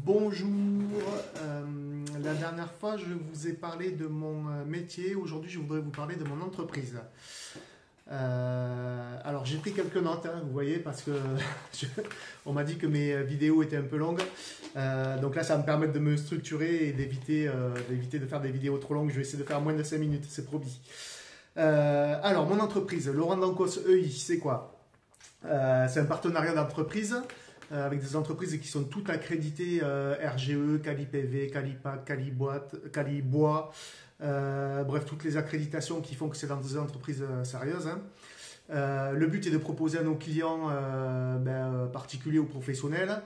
Bonjour, la dernière fois je vous ai parlé de mon métier, aujourd'hui je voudrais vous parler de mon entreprise. Alors j'ai pris quelques notes, hein, vous voyez, parce que on m'a dit que mes vidéos étaient un peu longues. Donc là ça va me permettre de me structurer et d'éviter de faire des vidéos trop longues. Je vais essayer de faire moins de 5 minutes, c'est promis. Alors mon entreprise, Laurent Dancos EI, c'est quoi? C'est un partenariat d'entreprise avec des entreprises qui sont toutes accréditées RGE, CaliPV, Calipac, Calibois, bref, toutes les accréditations qui font que c'est dans des entreprises sérieuses. Hein. Le but est de proposer à nos clients particuliers ou professionnels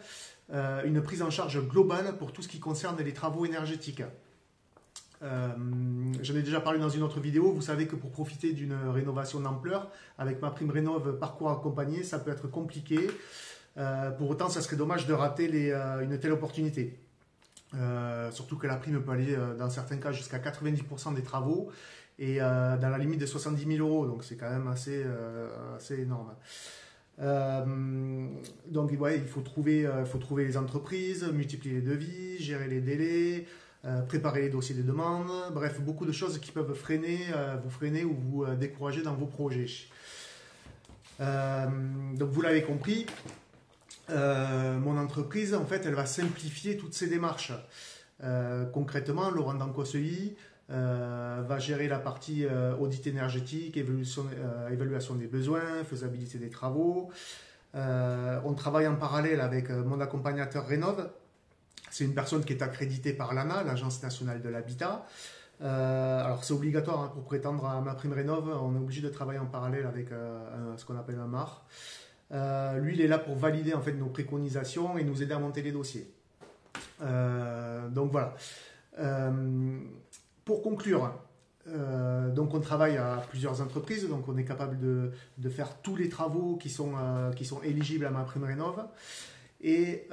une prise en charge globale pour tout ce qui concerne les travaux énergétiques. J'en ai déjà parlé dans une autre vidéo. Vous savez que pour profiter d'une rénovation d'ampleur, avec ma prime rénov parcours accompagné, ça peut être compliqué. Pour autant, ça serait dommage de rater une telle opportunité. Surtout que la prime peut aller, dans certains cas, jusqu'à 90% des travaux et dans la limite de 70 000 euros. Donc, c'est quand même assez énorme. Donc, ouais, il faut trouver les entreprises, multiplier les devis, gérer les délais, préparer les dossiers de demande. Bref, beaucoup de choses qui peuvent vous freiner ou vous décourager dans vos projets. Donc, vous l'avez compris. Mon entreprise, en fait, elle va simplifier toutes ces démarches. Concrètement, Laurent Dancos EI va gérer la partie audit énergétique, évaluation des besoins, faisabilité des travaux. On travaille en parallèle avec mon accompagnateur Rénov'. C'est une personne qui est accréditée par l'ANA, l'Agence nationale de l'habitat. Alors c'est obligatoire hein, pour prétendre à ma prime Rénov', on est obligé de travailler en parallèle avec ce qu'on appelle un MAR. Lui, il est là pour valider en fait nos préconisations et nous aider à monter les dossiers. Donc voilà. Pour conclure, donc on travaille à plusieurs entreprises, donc on est capable de faire tous les travaux qui sont éligibles à ma prime rénov'. Et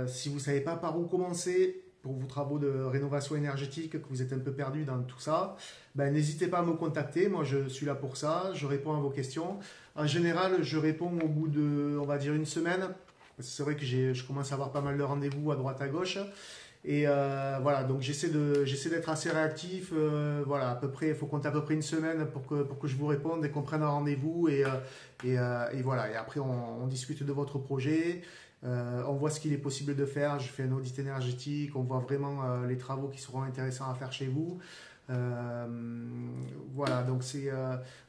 si vous ne savez pas par où commencer pour vos travaux de rénovation énergétique, que vous êtes un peu perdu dans tout ça, ben, n'hésitez pas à me contacter. Moi, je suis là pour ça. Je réponds à vos questions. En général, je réponds au bout de, on va dire, une semaine. C'est vrai que je commence à avoir pas mal de rendez-vous à droite à gauche. Et voilà, donc j'essaie d'être assez réactif. Voilà, à peu près, il faut compter à peu près une semaine pour que je vous réponde et qu'on prenne un rendez-vous. Et voilà, et après, on discute de votre projet. On voit ce qu'il est possible de faire. Je fais un audit énergétique. On voit vraiment les travaux qui seront intéressants à faire chez vous. Voilà, donc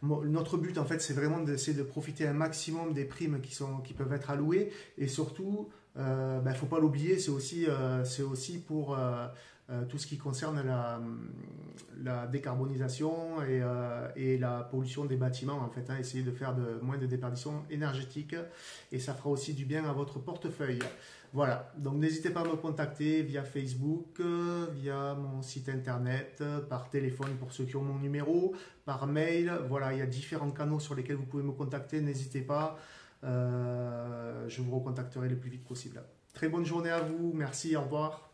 notre but en fait, c'est vraiment d'essayer de profiter un maximum des primes qui peuvent être allouées et surtout, faut pas l'oublier, c'est aussi pour tout ce qui concerne la décarbonisation et la pollution des bâtiments en fait, hein, essayer de faire moins de déperdition énergétique et ça fera aussi du bien à votre portefeuille. Voilà, donc n'hésitez pas à me contacter via Facebook, via mon site internet, par téléphone pour ceux qui ont mon numéro, par mail. Voilà, il y a différents canaux sur lesquels vous pouvez me contacter, n'hésitez pas, je vous recontacterai le plus vite possible. Très bonne journée à vous, merci, au revoir.